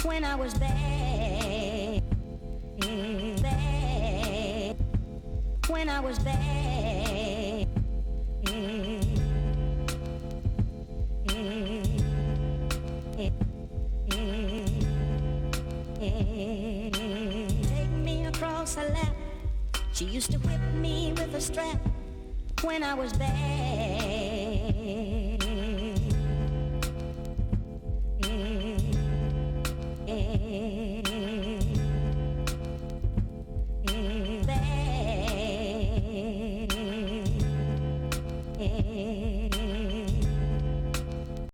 When I was bad, bad. When I was bad, take me across her lap. She used to whip me with a strap. When I was bad, bad.